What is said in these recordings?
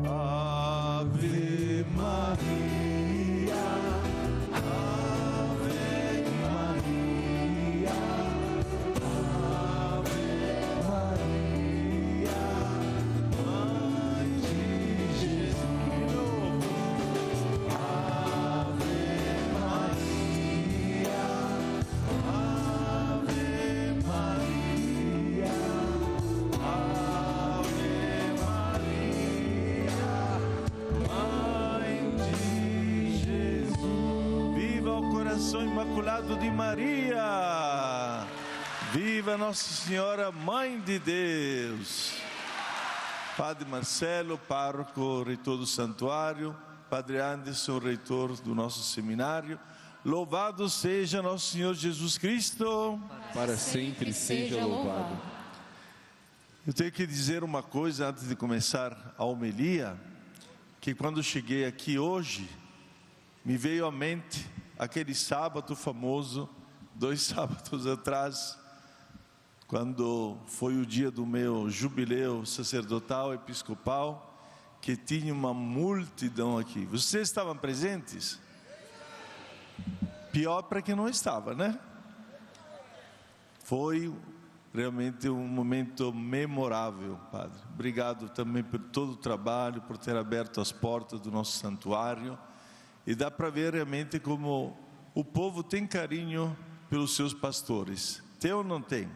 Ave Maria, Ave Maria, Ave Maria, Mãe de Jesus. Ave Maria, Ave Maria, Ave Maria, Mãe de Jesus. Viva o coração imaculado de Maria! Viva Nossa Senhora, Mãe de Deus! Padre Marcelo, pároco, reitor do santuário, Padre Anderson, reitor do nosso seminário, louvado seja Nosso Senhor Jesus Cristo! Para sempre seja louvado. Eu tenho que dizer uma coisa antes de começar a homilia, que quando cheguei aqui hoje, me veio à mente aquele sábado famoso, 2 sábados atrás, quando foi o dia do meu jubileu sacerdotal, episcopal, que tinha uma multidão aqui. Vocês estavam presentes? Pior para quem não estava, né? Foi realmente um momento memorável, Padre. Obrigado também por todo o trabalho, por ter aberto as portas do nosso santuário. E dá para ver realmente como o povo tem carinho pelos seus pastores. Tem ou não tem?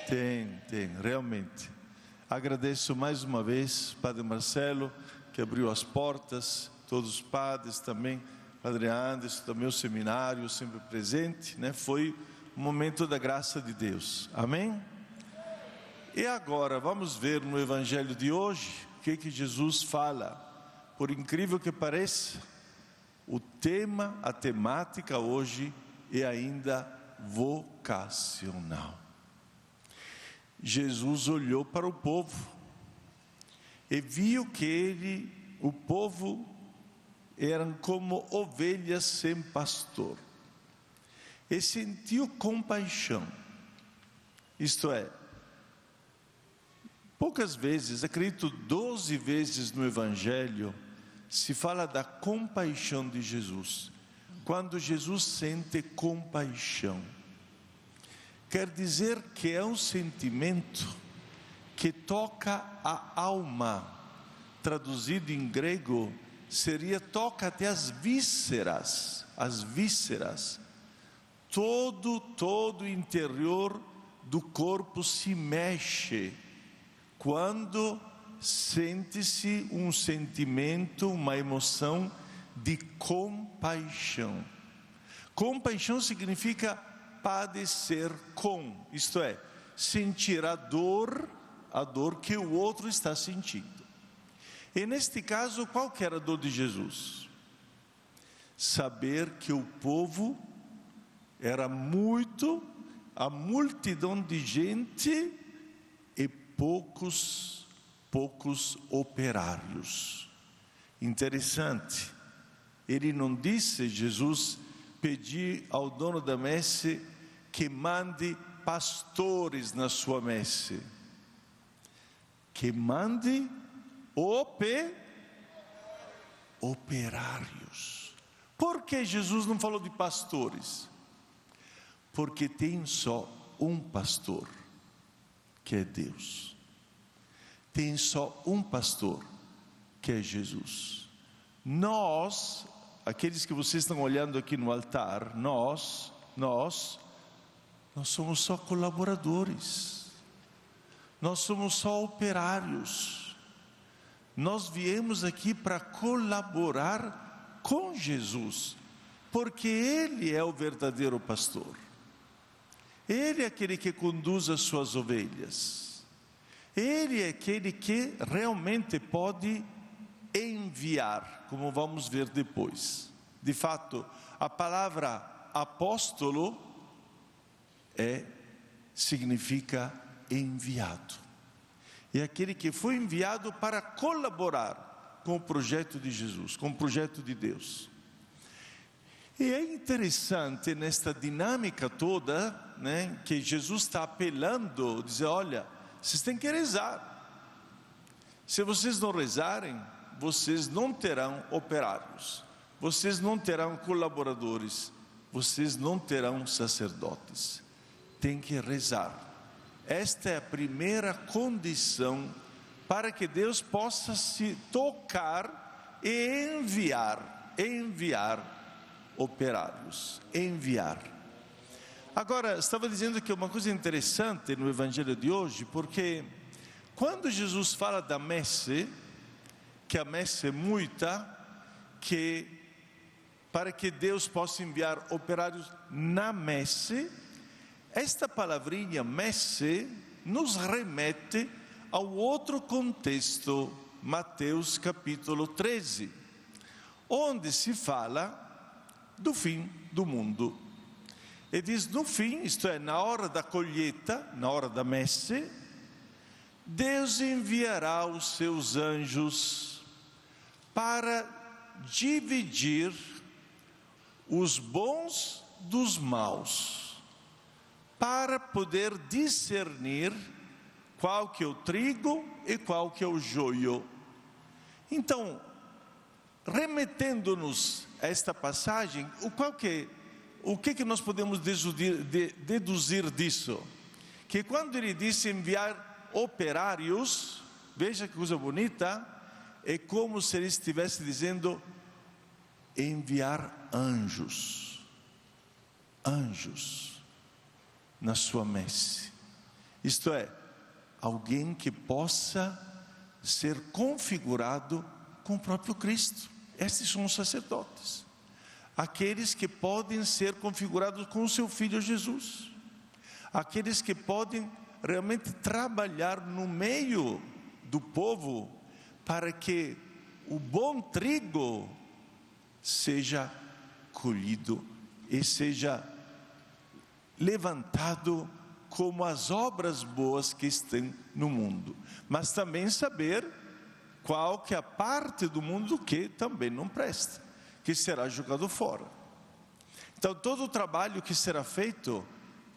Tem, realmente. Agradeço mais uma vez, Padre Marcelo, que abriu as portas, todos os padres também, Padre Anderson, também o seminário, sempre presente, né? Foi um momento da graça de Deus. Amém? E agora, vamos ver no Evangelho de hoje, o que Jesus fala. Por incrível que pareça, o tema, a temática hoje é ainda vocacional. Jesus olhou para o povo e viu que o povo eram como ovelhas sem pastor. E sentiu compaixão. Isto é, poucas vezes, acredito 12 vezes no Evangelho, se fala da compaixão de Jesus. Quando Jesus sente compaixão, quer dizer que é um sentimento que toca a alma. Traduzido em grego, seria toca até as vísceras. As vísceras. Todo o interior do corpo se mexe quando sente-se um sentimento, uma emoção de compaixão. Compaixão significa padecer com, isto é, sentir a dor que o outro está sentindo. E neste caso, qual que era a dor de Jesus? Saber que o povo era a multidão de gente e poucos operários. Interessante, ele não disse, Jesus, pedir ao dono da messe que mande pastores na sua messe, que mande operários. Por que Jesus não falou de pastores? Porque tem só um pastor, que é Deus. Tem só um pastor, que é Jesus. Nós, aqueles que vocês estão olhando aqui no altar, nós somos só colaboradores. Nós somos só operários. Nós viemos aqui para colaborar com Jesus, porque Ele é o verdadeiro pastor. Ele é aquele que conduz as suas ovelhas. Ele é aquele que realmente pode enviar, como vamos ver depois. De fato, a palavra apóstolo significa enviado. É aquele que foi enviado para colaborar com o projeto de Jesus, com o projeto de Deus. E é interessante nesta dinâmica toda, né, que Jesus está apelando, dizer, olha, vocês têm que rezar. Se vocês não rezarem, vocês não terão operários, vocês não terão colaboradores, vocês não terão sacerdotes. Tem que rezar. Esta é a primeira condição para que Deus possa se tocar e enviar operários, enviar. Agora, estava dizendo que é uma coisa interessante no Evangelho de hoje, porque quando Jesus fala da messe, que a messe é muita, que para que Deus possa enviar operários na messe, esta palavrinha messe nos remete ao outro contexto, Mateus capítulo 13, onde se fala do fim do mundo. E diz, no fim, isto é, na hora da colheita, na hora da messe, Deus enviará os seus anjos para dividir os bons dos maus, para poder discernir qual que é o trigo e qual que é o joio. Então, remetendo-nos a esta passagem, o que nós podemos deduzir disso? Que quando ele disse enviar operários, veja que coisa bonita, é como se ele estivesse dizendo enviar anjos na sua messe. Isto é, alguém que possa ser configurado com o próprio Cristo. Estes são os sacerdotes, aqueles que podem ser configurados com o seu Filho Jesus, aqueles que podem realmente trabalhar no meio do povo para que o bom trigo seja colhido e seja levantado como as obras boas que estão no mundo, mas também saber qual que é a parte do mundo que também não presta, que será jogado fora. Então todo o trabalho que será feito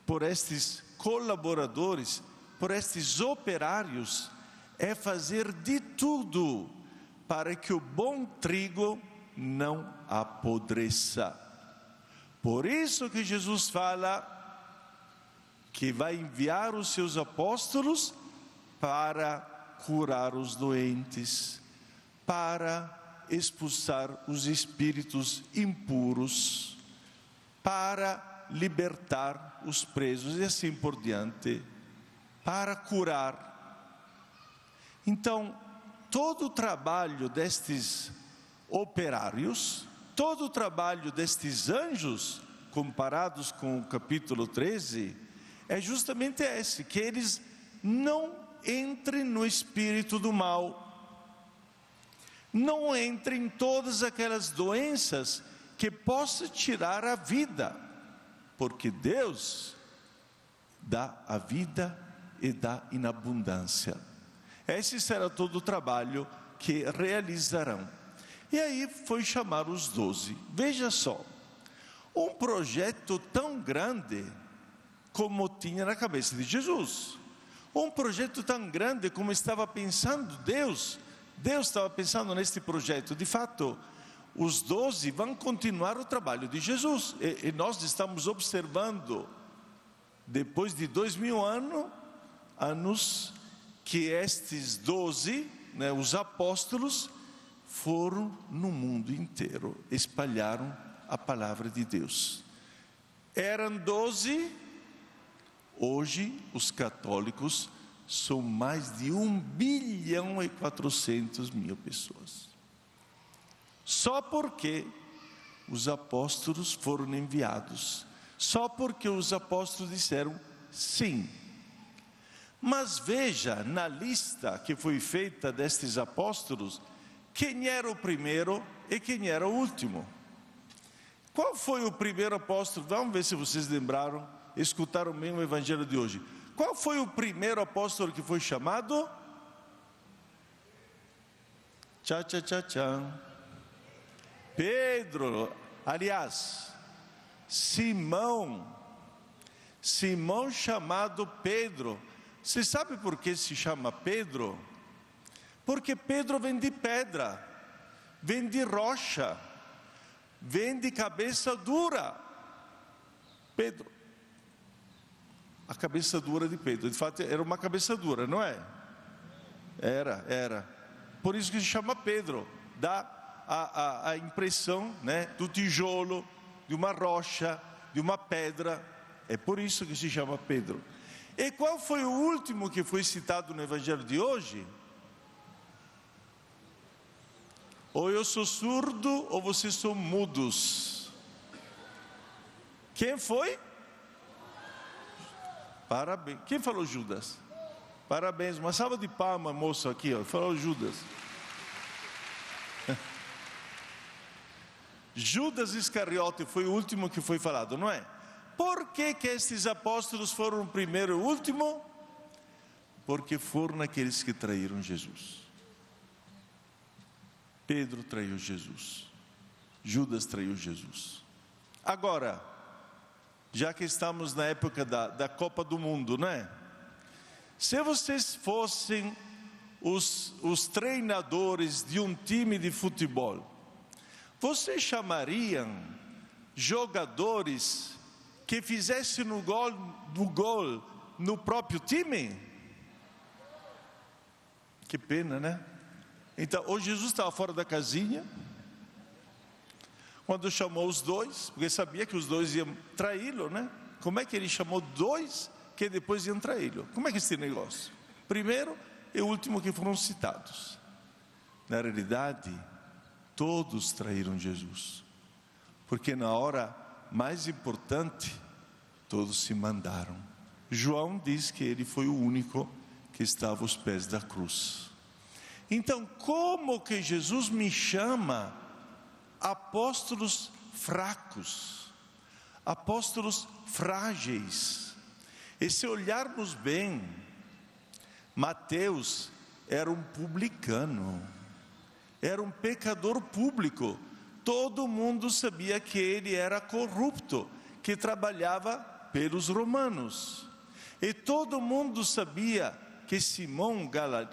por estes colaboradores, por estes operários, é fazer de tudo para que o bom trigo não apodreça. Por isso que Jesus fala que vai enviar os seus apóstolos para curar os doentes, para expulsar os espíritos impuros, para libertar os presos e assim por diante, para curar. Então, todo o trabalho destes operários, todo o trabalho destes anjos, comparados com o capítulo 13, é justamente esse, que eles não entrem no espírito do mal, não entrem em todas aquelas doenças que possam tirar a vida, porque Deus dá a vida e dá em abundância. Esse será todo o trabalho que realizarão. E aí foi chamar os 12. Veja só, um projeto tão grande como tinha na cabeça de Jesus, um projeto tão grande como estava pensando Deus estava pensando neste projeto. De fato, os 12 vão continuar o trabalho de Jesus, e nós estamos observando, depois de 2000 anos, que estes 12, os apóstolos, foram no mundo inteiro, espalharam a palavra de Deus. Eram 12, hoje os católicos são mais de 1.400.000.000 pessoas. Só porque os apóstolos foram enviados, só porque os apóstolos disseram sim. Mas veja, na lista que foi feita destes apóstolos, quem era o primeiro e quem era o último. Qual foi o primeiro apóstolo? Vamos ver se vocês lembraram, escutaram bem o evangelho de hoje. Qual foi o primeiro apóstolo que foi chamado? Pedro. Aliás, Simão chamado Pedro. Você sabe por que se chama Pedro? Porque Pedro vem de pedra, vem de rocha, vem de cabeça dura. Pedro, a cabeça dura de Pedro, de fato era uma cabeça dura, não é? Era. Por isso que se chama Pedro, dá a impressão, né, do tijolo, de uma rocha, de uma pedra. É por isso que se chama Pedro. E qual foi o último que foi citado no Evangelho de hoje? Ou eu sou surdo, ou vocês são mudos. Quem foi? Parabéns. Quem falou Judas? Parabéns. Uma salva de palmas, moço, aqui, ó. Falou Judas. Judas Iscariote foi o último que foi falado, não é? Por que estes apóstolos foram o primeiro e o último? Porque foram aqueles que traíram Jesus. Pedro traiu Jesus, Judas traiu Jesus. Agora, já que estamos na época da Copa do Mundo, não é? Se vocês fossem os treinadores de um time de futebol, vocês chamariam jogadores que fizessem o gol no próprio time? Que pena, né? Então, hoje Jesus estava fora da casinha, quando chamou os dois, porque sabia que os dois iam traí-lo, né? Como é que ele chamou dois que depois iam traí-lo? Como é que é esse negócio? Primeiro e último que foram citados. Na realidade, todos traíram Jesus, porque na hora mais importante, todos se mandaram. João diz que ele foi o único que estava aos pés da cruz. Então, como que Jesus me chama apóstolos fracos, apóstolos frágeis? E se olharmos bem, Mateus era um publicano, era um pecador público. Todo mundo sabia que ele era corrupto, que trabalhava pelos romanos. E todo mundo sabia que Simão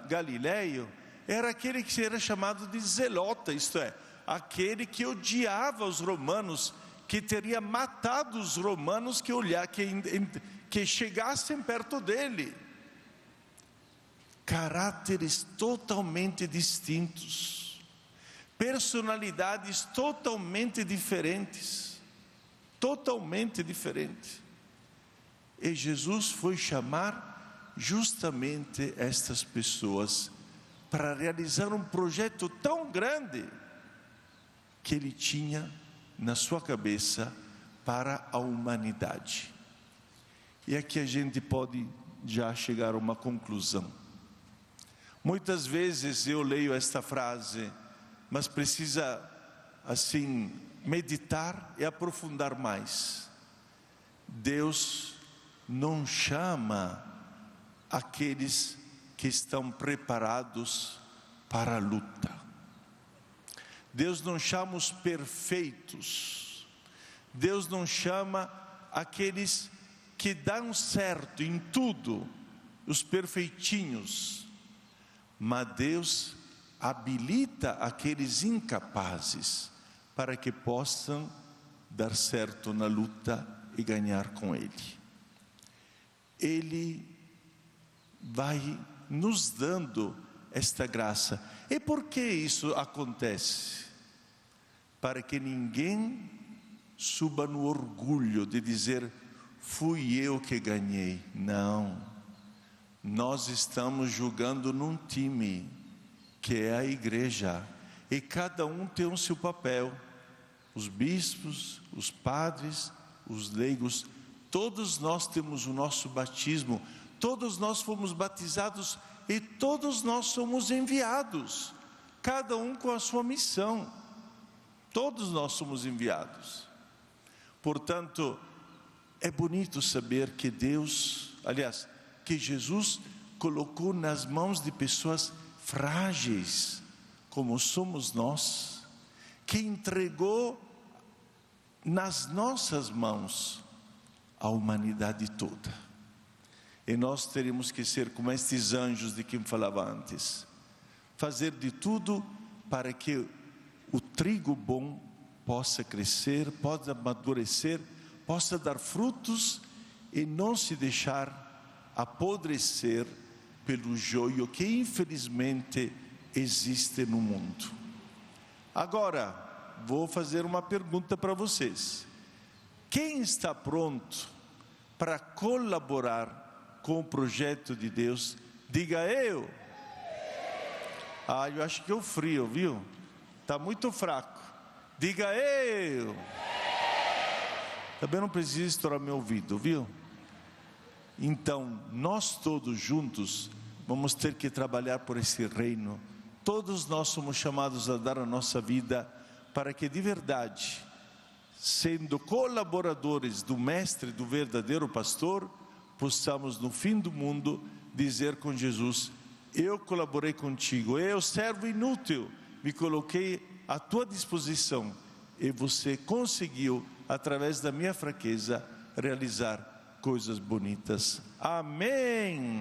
Galileu era aquele que era chamado de zelota, isto é, aquele que odiava os romanos, que teria matado os romanos que chegassem perto dele. Caráteres totalmente distintos, personalidades totalmente diferentes, E Jesus foi chamar justamente estas pessoas para realizar um projeto tão grande que ele tinha na sua cabeça para a humanidade. E aqui a gente pode já chegar a uma conclusão. Muitas vezes eu leio esta frase, mas precisa assim meditar e aprofundar mais. Deus não chama aqueles que estão preparados para a luta. Deus não chama os perfeitos. Deus não chama aqueles que dão certo em tudo, os perfeitinhos. Mas Deus habilita aqueles incapazes para que possam dar certo na luta e ganhar com Ele. Ele vai nos dando esta graça. E por que isso acontece? Para que ninguém suba no orgulho de dizer, fui eu que ganhei. Não, nós estamos jogando num time, que é a igreja, e cada um tem o seu papel. Os bispos, os padres, os leigos, todos nós temos o nosso batismo, todos nós fomos batizados e todos nós somos enviados, cada um com a sua missão. Todos nós somos enviados. Portanto, é bonito saber que que Jesus colocou nas mãos de pessoas frágeis, como somos nós, que entregou nas nossas mãos a humanidade toda. E nós teremos que ser como estes anjos de quem falava antes. fazer de tudo para que o trigo bom possa crescer, possa amadurecer, possa dar frutos e não se deixar apodrecer pelo joio que infelizmente existe no mundo. Agora, vou fazer uma pergunta para vocês. Quem está pronto para colaborar com o projeto de Deus? Diga eu. Eu acho que é o frio, viu? Está muito fraco. Diga eu. Também não precisa estourar meu ouvido, viu? Então, nós todos juntos vamos ter que trabalhar por esse reino. Todos nós somos chamados a dar a nossa vida para que de verdade, sendo colaboradores do Mestre, do verdadeiro pastor, possamos no fim do mundo dizer com Jesus: eu colaborei contigo, eu, servo inútil, me coloquei à tua disposição e você conseguiu, através da minha fraqueza, realizar coisas bonitas. Amém!